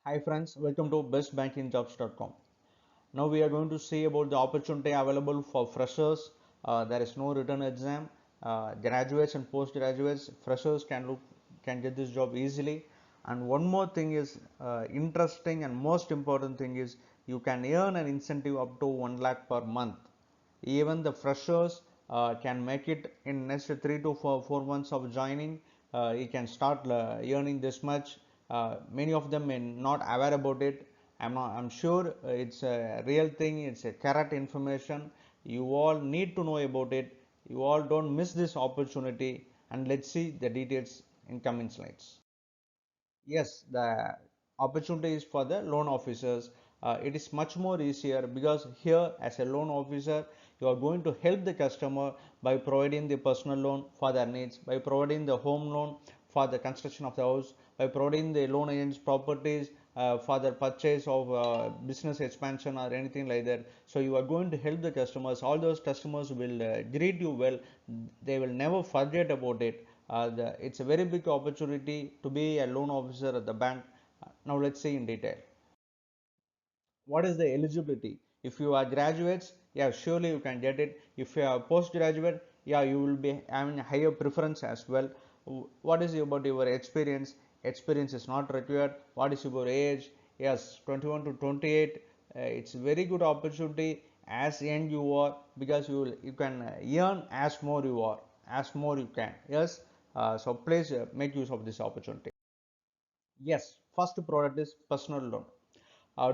Hi friends, welcome to bestbankingjobs.com. Now we are going to see about the opportunity available for freshers. There is no written exam. Graduates and postgraduates, freshers can get this job easily. And one more thing is interesting and most important thing is you can earn an incentive up to 1 lakh per month. Even the freshers can make it in next 3 to 4 months of joining. You can start earning this much. Many of them may not aware about it. I'm sure it's a real thing. It's a correct information. You all need to know about it. You all don't miss this opportunity. And let's see the details in coming slides. Yes, the opportunity is for the loan officers. It is much more easier because here as a loan officer you are going to help the customer by providing the personal loan for their needs, by providing the home loan for the construction of the house, by providing the loan against properties for the purchase of business expansion or anything like that. So you are going to help the customers. All those customers will greet you well. They will never forget about it. It's a very big opportunity to be a loan officer at the bank. Now let's see in detail. What is the eligibility? If you are graduates, yeah, surely you can get it. If you are postgraduate, yeah, you will be having a higher preference as well. What is about your experience? Experience is not required. What is your age? Yes, 21 to 28. It's a very good opportunity as young you are because you can earn as more you are, as more you can. Yes, so please make use of this opportunity. Yes, first product is personal loan.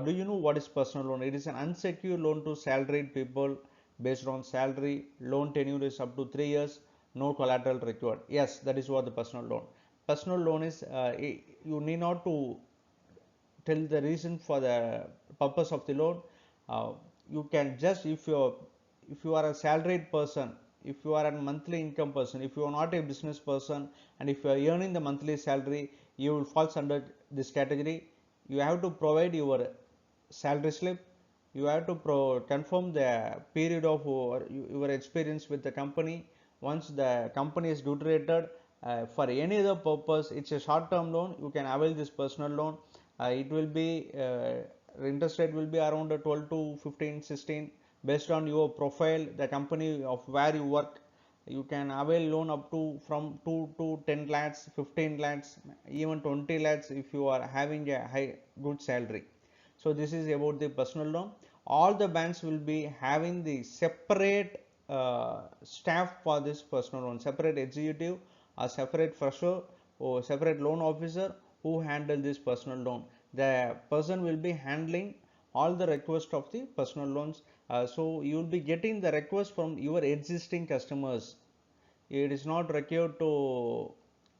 Do you know what is personal loan? It is an unsecured loan to salaried people based on salary. Loan tenure is up to 3 years. No collateral required. Yes, that is what the personal loan. Personal loan is you need not to tell the reason for the purpose of the loan. uh, you can just if you are a salaried person, if you are a monthly income person, if you are not a business person, and if you are earning the monthly salary, you will fall under this category. You have to provide your salary slip. You have to confirm the period of your experience with the company. Once the company is good rated, for any other purpose, it's a short term loan, you can avail this personal loan. It will be interest rate will be around 12 to 15 16 based on your profile, the company of where you work. You can avail loan up to from 2 to 10 lakhs, 15 lakhs, even 20 lakhs if you are having a high good salary. So this is about the personal loan. All the banks will be having the separate staff for this personal loan, separate executive, a separate fresher, or separate loan officer who handle this personal loan. The person will be handling all the requests of the personal loans. So you will be getting the request from your existing customers. It is not required to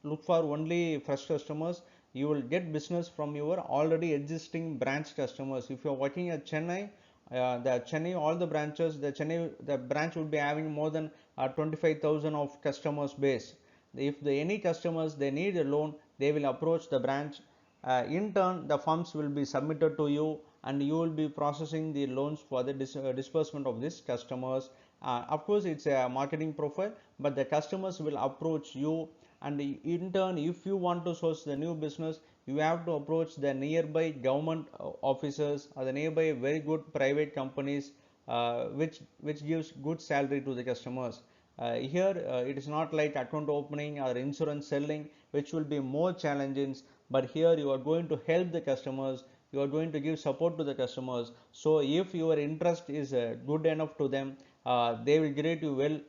look for only fresh customers. You will get business from your already existing branch customers. If you are working at Chennai, the Chennai, all the branches, the branch would be having more than 25,000 of customers base. If any customers they need a loan, they will approach the branch. In turn, the forms will be submitted to you, and you will be processing the loans for the disbursement of these customers. Of course, it's a marketing profile, but the customers will approach you, and in turn, if you want to source the new business, you have to approach the nearby government officers or the nearby very good private companies, which gives good salary to the customers. Here it is not like account opening or insurance selling, which will be more challenging, but here you are going to help the customers, you are going to give support to the customers. So if your interest is good enough to them, they will greet you well.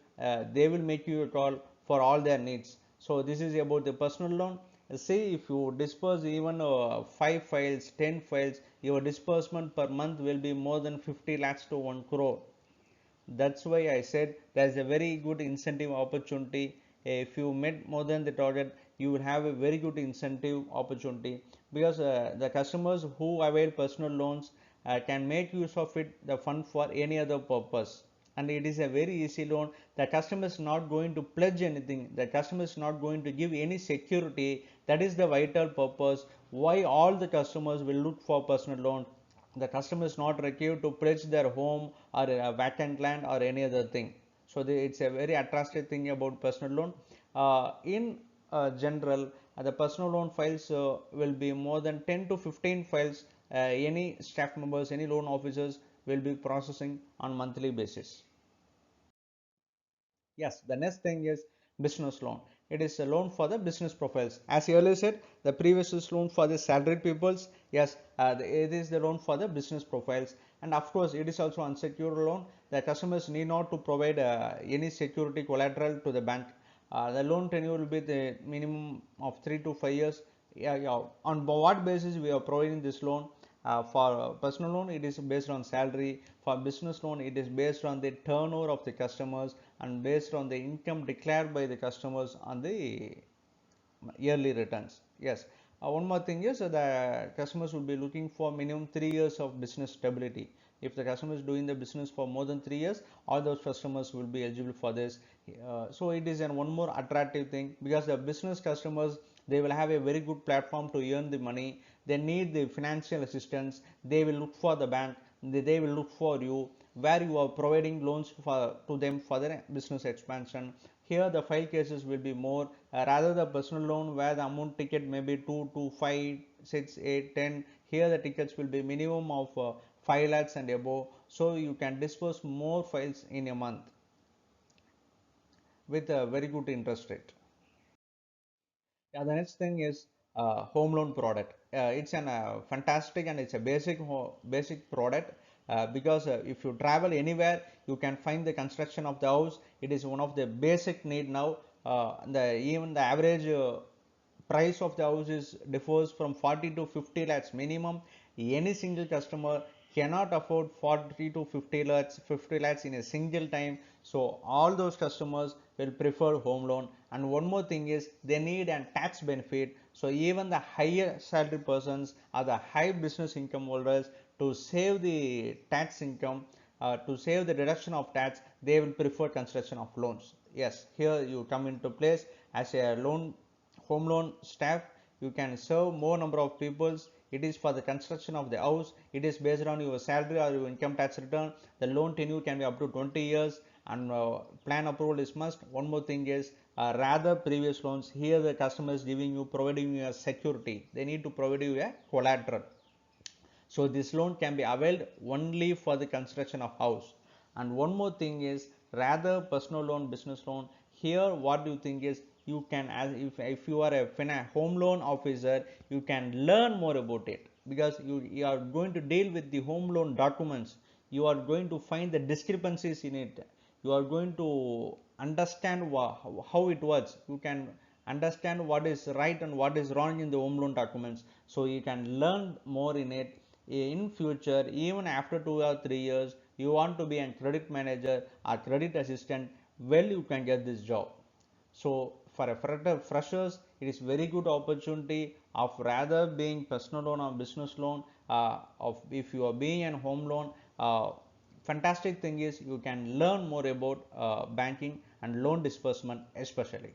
They will make you a call for all their needs. So this is about the personal loan. See, if you disperse even 5 files, 10 files, your disbursement per month will be more than 50 lakhs to 1 crore. That's why I said there's a very good incentive opportunity. If you met more than the target, you will have a very good incentive opportunity because the customers who avail personal loans can make use of it, the fund, for any other purpose. And it is a very easy loan. The customer is not going to pledge anything, the customer is not going to give any security. That is the vital purpose why all the customers will look for personal loan. The customer is not required to pledge their home or a vacant land or any other thing. So it's a very attractive thing about personal loan. In general, The personal loan files will be more than 10 to 15 files. Any staff members, any loan officers will be processing on monthly basis. Yes, the next thing is business loan. It is a loan for the business profiles. As you earlier said, the previous is loan for the salaried peoples. Yes, it is the loan for the business profiles. And of course, it is also unsecured loan. The customers need not to provide any security collateral to the bank. The loan tenure will be the minimum of 3 to 5 years. Yeah, yeah. On what basis we are providing this loan? For personal loan, it is based on salary. For business loan, it is based on the turnover of the customers and based on the income declared by the customers on the yearly returns. Yes. One more thing is the customers will be looking for minimum 3 years of business stability. If the customer is doing the business for more than 3 years, all those customers will be eligible for this. So it is one more attractive thing, because the business customers, they will have a very good platform to earn the money. They need the financial assistance. They will look for the bank. They will look for you, where you are providing loans to them for their business expansion. Here the file cases will be more, rather the personal loan where the amount ticket may be 2 to 5, 6, 8, 10. Here the tickets will be minimum of 5 lakhs and above, so you can disperse more files in a month with a very good interest rate. Yeah, the next thing is home loan product. It's an fantastic, and it's a basic product, because if you travel anywhere, you can find the construction of the house. It is one of the basic need now. The even the average price of the house is differs from 40 to 50 lakhs minimum. Any single customer cannot afford 40 to 50 lakhs in a single time. So all those customers will prefer home loan. And one more thing is they need a tax benefit. So even the higher salary persons or the high business income holders, to save the tax income, to save the deduction of tax, they will prefer construction of loans. Yes, here you come into place as a home loan staff. You can serve more number of peoples. It is for the construction of the house. It is based on your salary or your income tax return. The loan tenure can be up to 20 years, and plan approval is must. One more thing is, rather previous loans, here the customer is providing you a security. They need to provide you a collateral. So this loan can be availed only for the construction of house. And one more thing is, rather personal loan, business loan, here what do you think is, you can, as if you are a home loan officer, you can learn more about it, because you are going to deal with the home loan documents. You are going to find the discrepancies in it. You are going to understand how it works. You can understand what is right and what is wrong in the home loan documents, so you can learn more in it. In future, even after 2 or 3 years, you want to be a credit manager or credit assistant, well, you can get this job. So for a freshers, it is very good opportunity of rather being personal loan or business loan. Of if you are being a home loan, fantastic thing is you can learn more about banking and loan disbursement especially.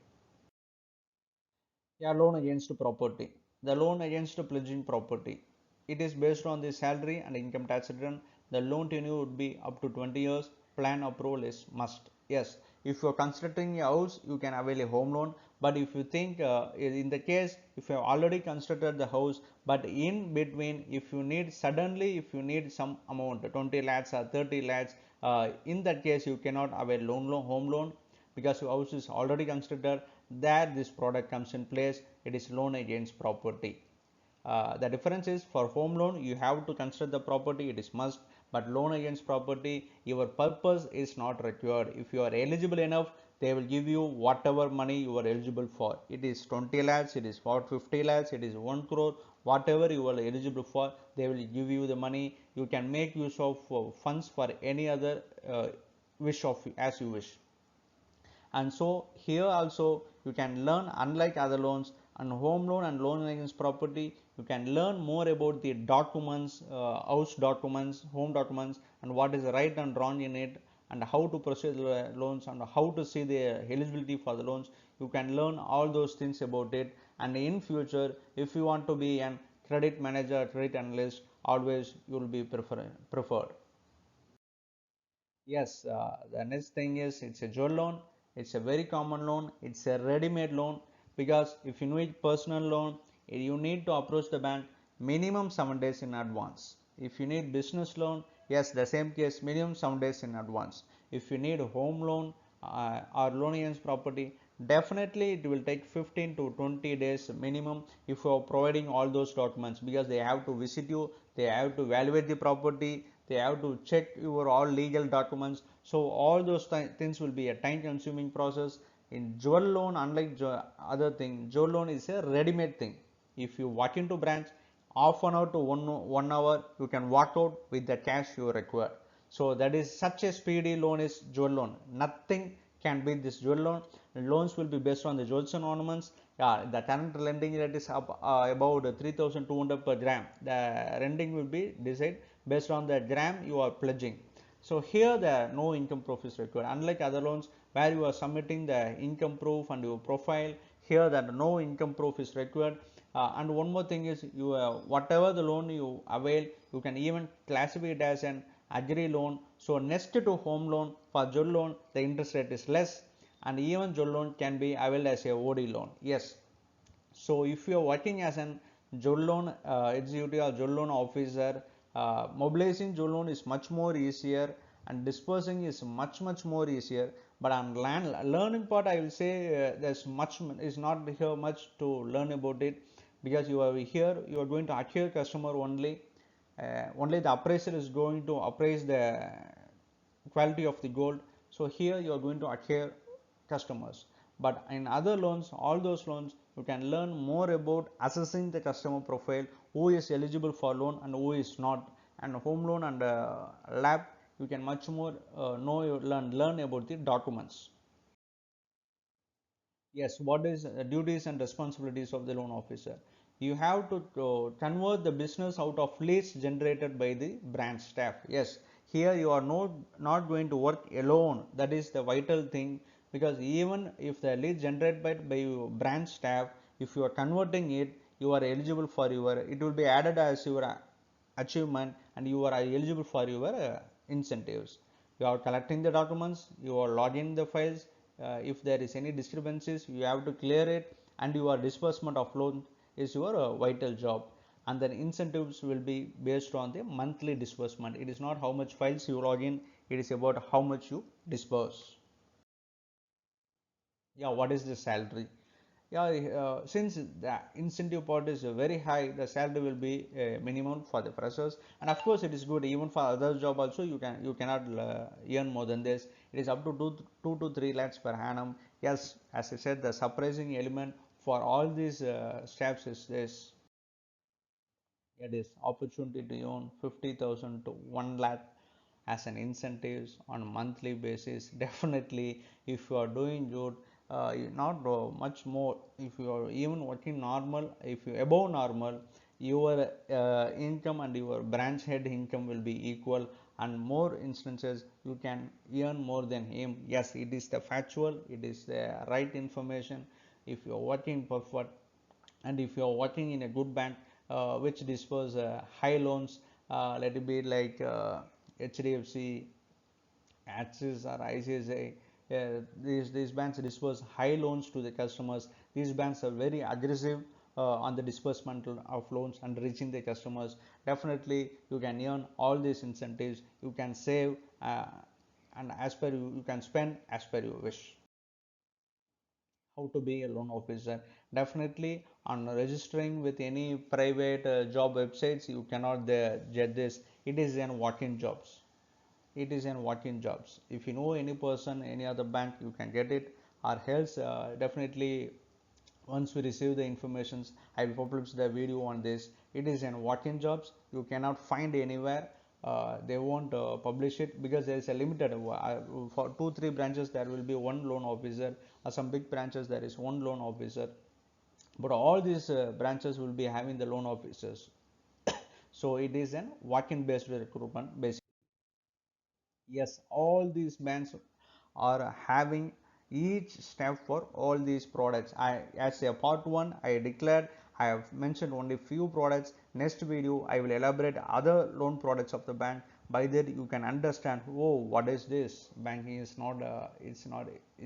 Yeah, loan against property. The loan against pledging property. It is based on the salary and income tax return. The loan tenure would be up to 20 years. Plan approval is must. Yes, if you are constructing a house, you can avail a home loan. But if you think, in the case, if you have already constructed the house, but in between, if you need suddenly, if you need some amount, 20 lakhs or 30 lakhs, in that case, you cannot avail home loan, because your house is already constructed. There this product comes in place. It is loan against property. The difference is, for home loan you have to construct the property, it is must. But loan against property, your purpose is not required. If you are eligible enough, they will give you whatever money you are eligible for. It is 20 lakhs, it is for 50 lakhs, it is 1 crore, whatever you are eligible for, they will give you the money. You can make use of funds for any other wish of as you wish. And so here also you can learn, unlike other loans and home loan and loan against property, you can learn more about the documents, house documents, home documents, and what is right and wrong in it, and how to proceed the loans, and how to see the eligibility for the loans. You can learn all those things about it. And in future, if you want to be an credit manager, credit analyst, always you will be preferred. Yes, the next thing is, it's a jewel loan. It's a very common loan. It's a ready-made loan. because if you need personal loan, you need to approach the bank minimum 7 days in advance. If you need business loan, yes, the same case, minimum 7 days in advance. If you need a home loan or loan against property, definitely it will take 15 to 20 days minimum if you are providing all those documents, because they have to visit you, they have to evaluate the property, they have to check your all legal documents. So all those things will be a time consuming process. In jewel loan, unlike other thing, jewel loan is a ready made thing. If you walk into branch, half an hour to 1 hour you can walk out with the cash you require. So that is such a speedy loan is jewel loan. Nothing can beat this jewel loan. Loans will be based on the jewels and ornaments. Yeah, the current lending rate is up about 3,200 per gram. The lending will be decided based on the gram you are pledging. So here the no income proof is required. Unlike other loans where you are submitting the income proof and your profile, here that no income proof is required. And one more thing is, you whatever the loan you avail, you can even classify it as an agri loan. So next to home loan, for jewel loan the interest rate is less, and even jewel loan can be availed as a OD loan. Yes, so if you are working as an jewel loan executive or jewel loan officer, mobilizing jewel loan is much more easier and dispersing is much more easier. But on learning part, I will say there's much is not here much to learn about it, because you are here, you are going to acquire customer only. Only the appraiser is going to appraise the quality of the gold. So here you are going to acquire customers. But in other loans, all those loans, you can learn more about assessing the customer profile, who is eligible for loan and who is not. And home loan and lab, you can much more learn about the documents. Yes, what is duties and responsibilities of the loan officer? You have to convert the business out of leads generated by the branch staff. Yes, here you are not going to work alone. That is the vital thing, because even if the lead generated by your branch staff, if you are converting it, you are eligible for it will be added as your achievement, and you are eligible for your incentives. You are collecting the documents, you are logging the files. If there is any discrepancies, you have to clear it, and your disbursement of loan is your vital job. And then incentives will be based on the monthly disbursement. It is not how much files you log in, it is about how much you disburse. Yeah, what is the salary? Yeah, since the incentive part is very high, the salary will be minimum for the freshers. And of course it is good even for other job also. You cannot earn more than this. It is up to 2 to 3 lakhs per annum. Yes, as I said, the surprising element for all these staffs is this: it is opportunity to earn 50,000 to 1 lakh as an incentives on a monthly basis. Definitely, if you are doing good, not much more. If you are even working normal, if you above normal, your income and your branch head income will be equal, and more instances you can earn more than him. Yes, it is the factual, it is the right information. If you are working perfect, and if you are working in a good bank which disperse high loans, let it be like Hdfc, Axis or Icici, these banks disperse high loans to the customers. These banks are very aggressive on the disbursement of loans and reaching the customers. Definitely you can earn all these incentives, you can save, and as per you can spend as per your wish. How to be a loan officer? Definitely, on registering with any private job websites, you cannot get this. It is an walk-in jobs. It is an walk-in jobs. If you know any person, any other bank, you can get it. Or else definitely, once we receive the informations, I will publish the video on this. It is an walk-in jobs, you cannot find anywhere. They won't publish it because there is a limited for 2 3 branches there will be one loan officer, or some big branches there is one loan officer, but all these branches will be having the loan officers. So it is an walk-in based recruitment basically. Yes, all these banks are having each step for all these products. I, as a part one, I declared, I have mentioned only few products. Next video I will elaborate other loan products of the bank. By that you can understand, oh, what is this? Banking is not it's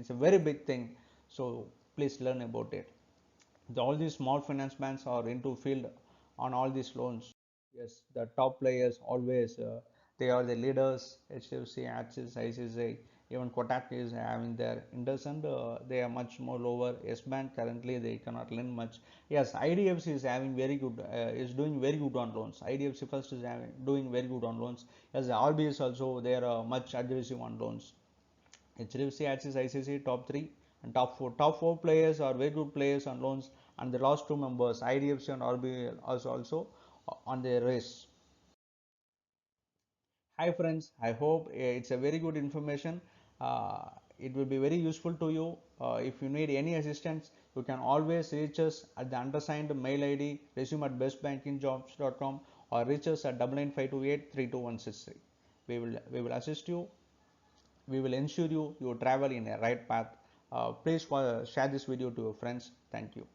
a very big thing. So please learn about it. All these small finance banks are into field on all these loans. Yes, the top players always they are the leaders. HDFC, Axis, ICICI, even Kotak is having their interest, and they are much more lower. S Bank currently they cannot lend much. Yes, IDFC is having very good, is doing very good on loans. IDFC first is doing very good on loans. Yes, RBS also they are much aggressive on loans. HDFC, Axis, ICICI top three, and top four. Top four players are very good players on loans, and the last two members IDFC and RBL also on the race. Hi friends, I hope it's a very good information. It will be very useful to you. If you need any assistance, you can always reach us at the undersigned mail ID resume@bestbankingjobs.com, or reach us at 9952832163. We will assist you. We will ensure you travel in a right path. Please share this video to your friends. Thank you.